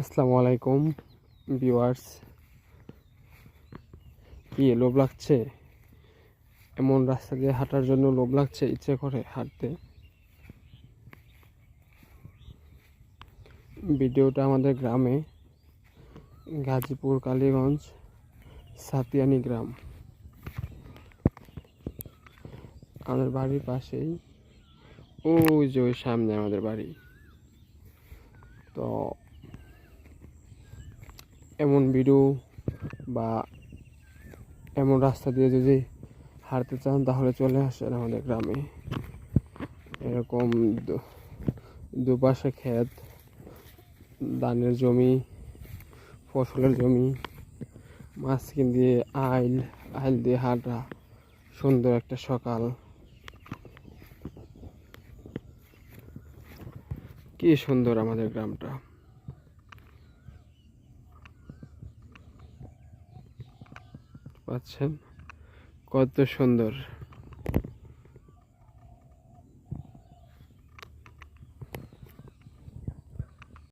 আসসালামু আলাইকুম ভিউয়ার্স। কি লোভ লাগছে? এমন রাস্তা দিয়ে হাঁটার জন্য লোভ লাগছে, ইচ্ছে করে হাঁটতে। ভিডিওটা আমাদের গ্রামে, গাজীপুর কালীগঞ্জ সাতিয়ানি গ্রাম। আমাদের বাড়ির পাশেই, ওই যে ওই সামনে আমাদের বাড়ি। তো এমন ভিডিও বা এমন রাস্তা দিয়ে যদি হাঁটতে চান তাহলে চলে আসেন আমাদের গ্রামে। এরকম দুপাশে ক্ষেত, ধানের জমি, ফসলের জমি, মাঝখান দিয়ে আইল দিয়ে হাঁটা, সুন্দর একটা সকাল। কি সুন্দর আমাদের গ্রামটা, পাচ্ছেন কত সুন্দর।